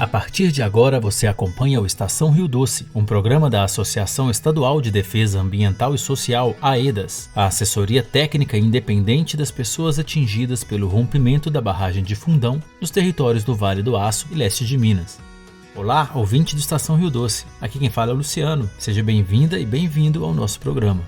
A partir de agora você acompanha o Estação Rio Doce, um programa da Associação Estadual de Defesa Ambiental e Social, AEDAS, a assessoria técnica independente das pessoas atingidas pelo rompimento da barragem de Fundão nos territórios do Vale do Aço e leste de Minas. Olá, ouvinte do Estação Rio Doce, aqui quem fala é o Luciano, seja bem-vinda e bem-vindo ao nosso programa.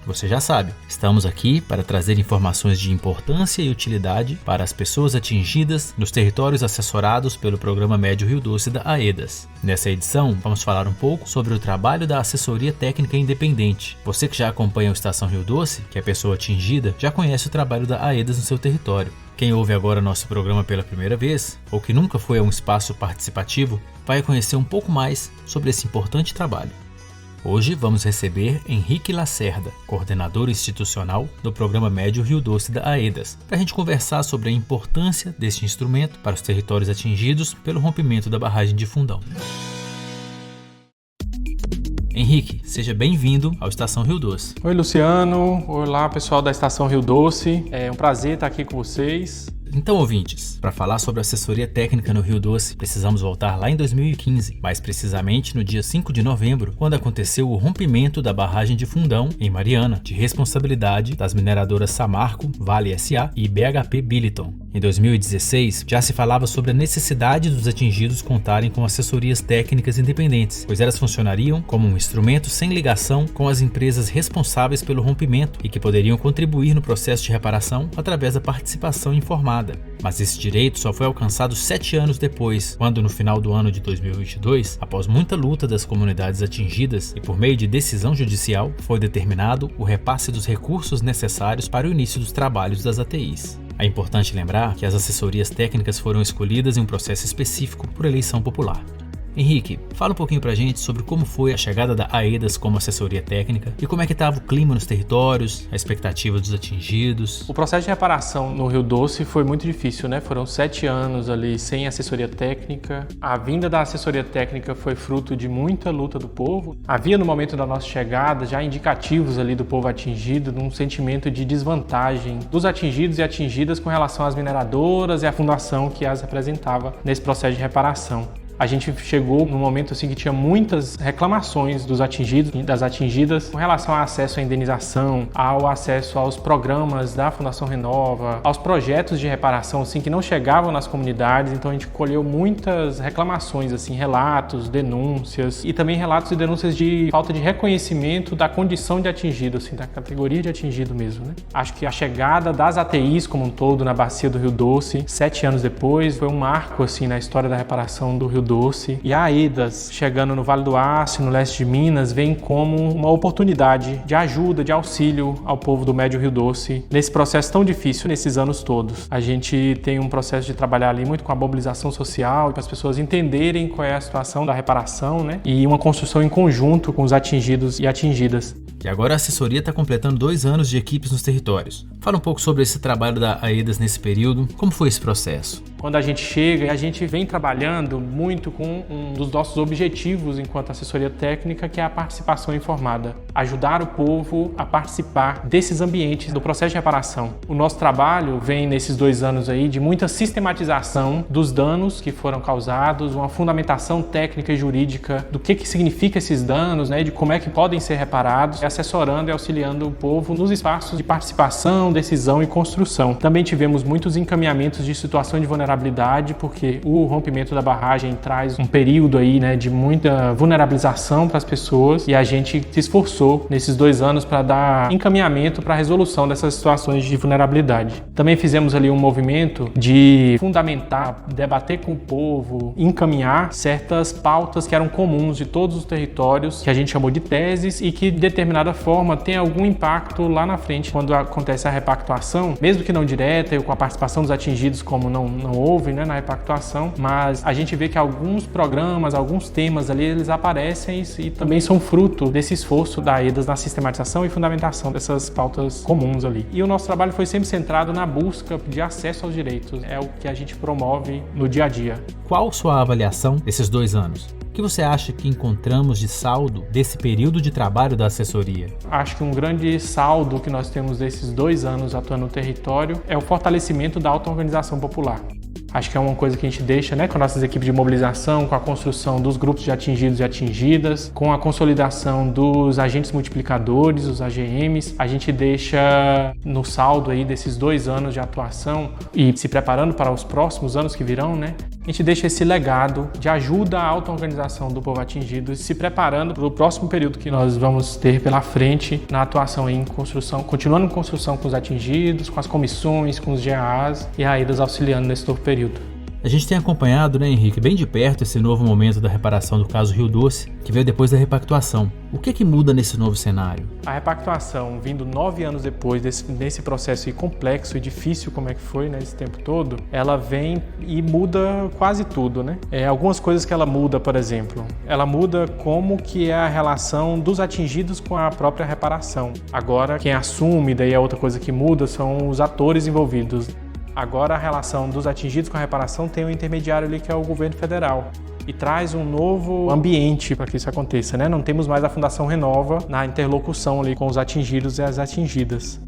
Você já sabe, estamos aqui para trazer informações de importância e utilidade para as pessoas atingidas nos territórios assessorados pelo Programa Médio Rio Doce da AEDAS. Nessa edição, vamos falar um pouco sobre o trabalho da assessoria técnica independente. Você que já acompanha o Estação Rio Doce, que é a pessoa atingida, já conhece o trabalho da AEDAS no seu território. Quem ouve agora nosso programa pela primeira vez, ou que nunca foi a um espaço participativo, vai conhecer um pouco mais sobre esse importante trabalho. Hoje vamos receber Henrique Lacerda, coordenador institucional do Programa Médio Rio Doce da AEDAS, para a gente conversar sobre a importância deste instrumento para os territórios atingidos pelo rompimento da barragem de Fundão. Henrique, seja bem-vindo ao Estação Rio Doce. Oi, Luciano. Olá, pessoal da Estação Rio Doce. É um prazer estar aqui com vocês. Então, ouvintes, para falar sobre assessoria técnica no Rio Doce, precisamos voltar lá em 2015, mais precisamente no dia 5 de novembro, quando aconteceu o rompimento da barragem de Fundão, em Mariana, de responsabilidade das mineradoras Samarco, Vale S.A. e BHP Billiton. Em 2016, já se falava sobre a necessidade dos atingidos contarem com assessorias técnicas independentes, pois elas funcionariam como um instrumento sem ligação com as empresas responsáveis pelo rompimento e que poderiam contribuir no processo de reparação através da participação informada. Mas esse direito só foi alcançado 7 anos depois, quando no final do ano de 2022, após muita luta das comunidades atingidas e por meio de decisão judicial, foi determinado o repasse dos recursos necessários para o início dos trabalhos das ATIs. É importante lembrar que as assessorias técnicas foram escolhidas em um processo específico por eleição popular. Henrique, fala um pouquinho pra gente sobre como foi a chegada da AEDAS como assessoria técnica e como é que estava o clima nos territórios, a expectativa dos atingidos. O processo de reparação no Rio Doce foi muito difícil, né? Foram 7 anos ali sem assessoria técnica. A vinda da assessoria técnica foi fruto de muita luta do povo. Havia no momento da nossa chegada já indicativos ali do povo atingido, num sentimento de desvantagem dos atingidos e atingidas com relação às mineradoras e à fundação que as representava nesse processo de reparação. A gente chegou num momento assim que tinha muitas reclamações dos atingidos e das atingidas com relação ao acesso à indenização, ao acesso aos programas da Fundação Renova, aos projetos de reparação assim que não chegavam nas comunidades. Então a gente colheu muitas reclamações assim, relatos, denúncias e também relatos e denúncias de falta de reconhecimento da condição de atingido, assim, da categoria de atingido mesmo, né? Acho que a chegada das ATIs como um todo na bacia do Rio Doce, 7 anos depois, foi um marco assim na história da reparação do Rio Doce, e a AEDAS chegando no Vale do Aço, no leste de Minas, vem como uma oportunidade de ajuda, de auxílio ao povo do Médio Rio Doce nesse processo tão difícil nesses anos todos. A gente tem um processo de trabalhar ali muito com a mobilização social, para as pessoas entenderem qual é a situação da reparação, né? E uma construção em conjunto com os atingidos e atingidas. E agora a assessoria está completando 2 anos de equipes nos territórios. Fala um pouco sobre esse trabalho da AEDAS nesse período, como foi esse processo? Quando a gente chega, a gente vem trabalhando muito com um dos nossos objetivos enquanto assessoria técnica, que é a participação informada. Ajudar o povo a participar desses ambientes do processo de reparação. O nosso trabalho vem nesses 2 anos aí de muita sistematização dos danos que foram causados, uma fundamentação técnica e jurídica do que significa esses danos, né, de como é que podem ser reparados, assessorando e auxiliando o povo nos espaços de participação, decisão e construção. Também tivemos muitos encaminhamentos de situação de vulnerabilidade, porque o rompimento da barragem traz um período aí, né, de muita vulnerabilização para as pessoas, e a gente se esforçou nesses 2 anos para dar encaminhamento para a resolução dessas situações de vulnerabilidade. Também fizemos ali um movimento de fundamentar, debater com o povo, encaminhar certas pautas que eram comuns de todos os territórios, que a gente chamou de teses e que de determinada forma tem algum impacto lá na frente quando acontece a repactuação, mesmo que não direta e com a participação dos atingidos, como não houve, né, na repactuação, mas a gente vê que alguns programas, alguns temas ali, eles aparecem e também são fruto desse esforço da AEDAS na sistematização e fundamentação dessas pautas comuns ali. E o nosso trabalho foi sempre centrado na busca de acesso aos direitos, é o que a gente promove no dia a dia. Qual sua avaliação desses 2 anos? O que você acha que encontramos de saldo desse período de trabalho da assessoria? Acho que um grande saldo que nós temos desses 2 anos atuando no território é o fortalecimento da auto-organização popular. Acho que é uma coisa que a gente deixa, né, com nossas equipes de mobilização, com a construção dos grupos de atingidos e atingidas, com a consolidação dos agentes multiplicadores, os AGMs. A gente deixa no saldo aí desses 2 anos de atuação e se preparando para os próximos anos que virão, né? A gente deixa esse legado de ajuda à auto-organização do povo atingido e se preparando para o próximo período que nós vamos ter pela frente na atuação em construção, continuando em construção com os atingidos, com as comissões, com os GAAs e a AEDAS auxiliando nesse novo período. A gente tem acompanhado, né, Henrique, bem de perto esse novo momento da reparação do caso Rio Doce, que veio depois da repactuação. O que muda nesse novo cenário? A repactuação, vindo 9 anos depois desse processo complexo e difícil como é que foi, né, esse tempo todo, ela vem e muda quase tudo, né? Algumas coisas que ela muda, por exemplo, ela muda como que é a relação dos atingidos com a própria reparação. Agora, quem assume, daí a outra coisa que muda, são os atores envolvidos. Agora a relação dos atingidos com a reparação tem um intermediário ali que é o governo federal e traz um novo ambiente para que isso aconteça, né? Não temos mais a Fundação Renova na interlocução ali com os atingidos e as atingidas.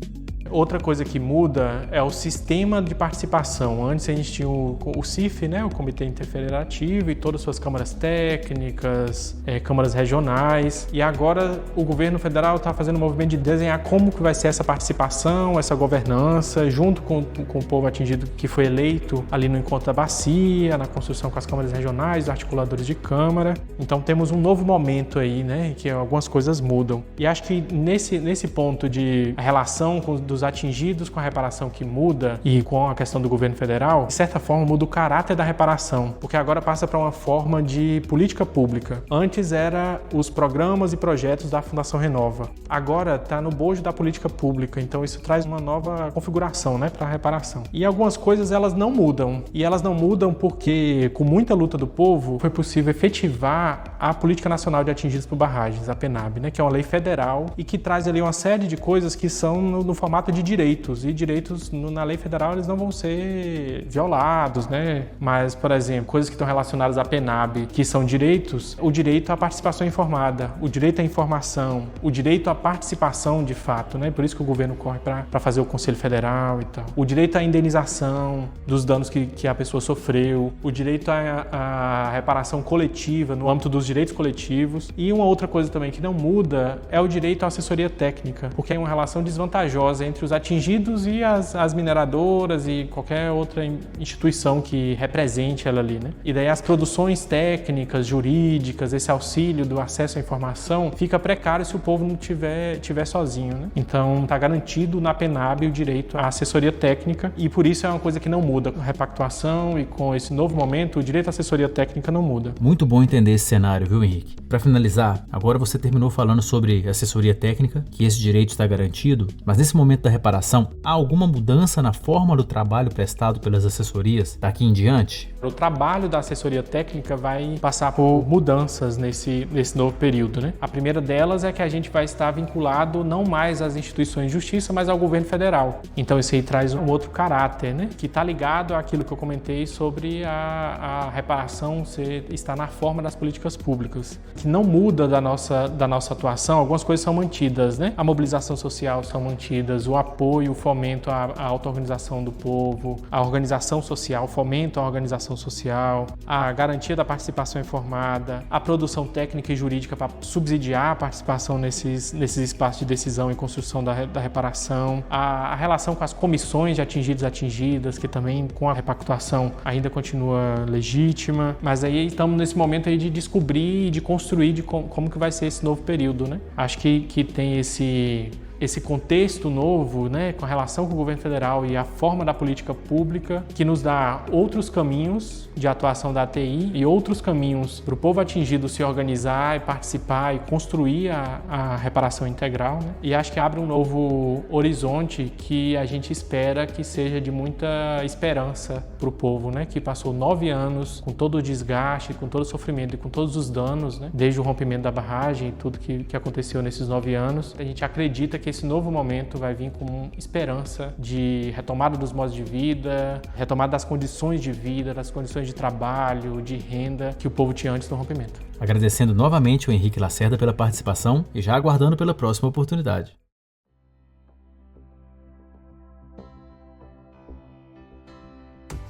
Outra coisa que muda é o sistema de participação. Antes a gente tinha o CIF, né, o Comitê Interfederativo e todas as suas câmaras técnicas, câmaras regionais. E agora o governo federal está fazendo um movimento de desenhar como que vai ser essa participação, essa governança, junto com o povo atingido que foi eleito ali no Encontro da Bacia, na construção com as câmaras regionais, os articuladores de câmara. Então temos um novo momento aí, né, que algumas coisas mudam. E acho que nesse ponto de a relação dos atingidos com a reparação que muda e com a questão do governo federal, de certa forma muda o caráter da reparação, porque agora passa para uma forma de política pública. Antes era os programas e projetos da Fundação Renova. Agora está no bojo da política pública, então isso traz uma nova configuração, né, para a reparação. E algumas coisas elas não mudam, e elas não mudam porque com muita luta do povo foi possível efetivar a Política Nacional de Atingidos por Barragens, a PNAB, né, que é uma lei federal e que traz ali uma série de coisas que são no formato de direitos, e direitos na lei federal eles não vão ser violados, né? Mas, por exemplo, coisas que estão relacionadas à PNAB, que são direitos, o direito à participação informada, o direito à informação, o direito à participação de fato, né? Por isso que o governo corre para fazer o Conselho Federal e tal. O direito à indenização dos danos que a pessoa sofreu, o direito à reparação coletiva no âmbito dos direitos coletivos. E uma outra coisa também que não muda é o direito à assessoria técnica, porque é uma relação desvantajosa entre os atingidos e as mineradoras e qualquer outra instituição que represente ela ali, né? E daí as produções técnicas, jurídicas, esse auxílio do acesso à informação fica precário se o povo não tiver sozinho, né? Então está garantido na PNAB o direito à assessoria técnica e por isso é uma coisa que não muda. Com a repactuação e com esse novo momento, o direito à assessoria técnica não muda. Muito bom entender esse cenário, viu, Henrique? Para finalizar, agora você terminou falando sobre assessoria técnica, que esse direito está garantido, mas nesse momento da reparação, há alguma mudança na forma do trabalho prestado pelas assessorias daqui em diante? O trabalho da assessoria técnica vai passar por mudanças nesse novo período, né? A primeira delas é que a gente vai estar vinculado não mais às instituições de justiça, mas ao governo federal. Então isso aí traz um outro caráter, né? Que está ligado àquilo que eu comentei sobre a reparação estar na forma das políticas públicas. Que não muda da nossa atuação, algumas coisas são mantidas, né? A mobilização social são mantidas, o apoio, o fomento à auto-organização do povo, a organização social, o fomento à organização social, a garantia da participação informada, a produção técnica e jurídica para subsidiar a participação nesses espaços de decisão e construção da reparação, a relação com as comissões de atingidos e atingidas, que também com a repactuação ainda continua legítima, mas aí estamos nesse momento aí de descobrir e de construir como que vai ser esse novo período, né? Acho que tem esse contexto novo, né, com a relação com o governo federal e a forma da política pública, que nos dá outros caminhos de atuação da ATI e outros caminhos para o povo atingido se organizar e participar e construir a reparação integral, né? E acho que abre um novo horizonte que a gente espera que seja de muita esperança para o povo, né, que passou 9 anos com todo o desgaste, com todo o sofrimento e com todos os danos, né, desde o rompimento da barragem e tudo que aconteceu nesses 9 anos. A gente acredita que esse novo momento vai vir com esperança de retomada dos modos de vida, retomada das condições de vida, das condições de trabalho, de renda que o povo tinha antes do rompimento. Agradecendo novamente o Henrique Lacerda pela participação e já aguardando pela próxima oportunidade.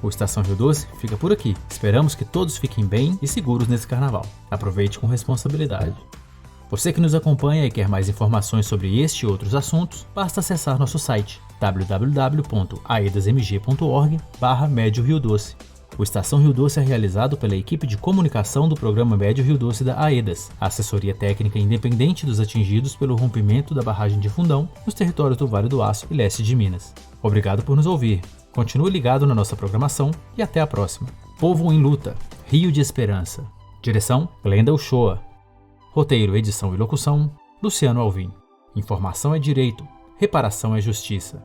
O Estação Rio Doce fica por aqui. Esperamos que todos fiquem bem e seguros nesse carnaval. Aproveite com responsabilidade. Você que nos acompanha e quer mais informações sobre este e outros assuntos, basta acessar nosso site www.aedasmg.org/Médio Rio Doce. O Estação Rio Doce é realizado pela equipe de comunicação do Programa Médio Rio Doce da AEDAS, a assessoria técnica independente dos atingidos pelo rompimento da barragem de Fundão nos territórios do Vale do Aço e leste de Minas. Obrigado por nos ouvir. Continue ligado na nossa programação e até a próxima. Povo em Luta, Rio de Esperança. Direção, Glenda Uchoa. Roteiro, edição e locução, Luciano Alvim. Informação é direito, reparação é justiça.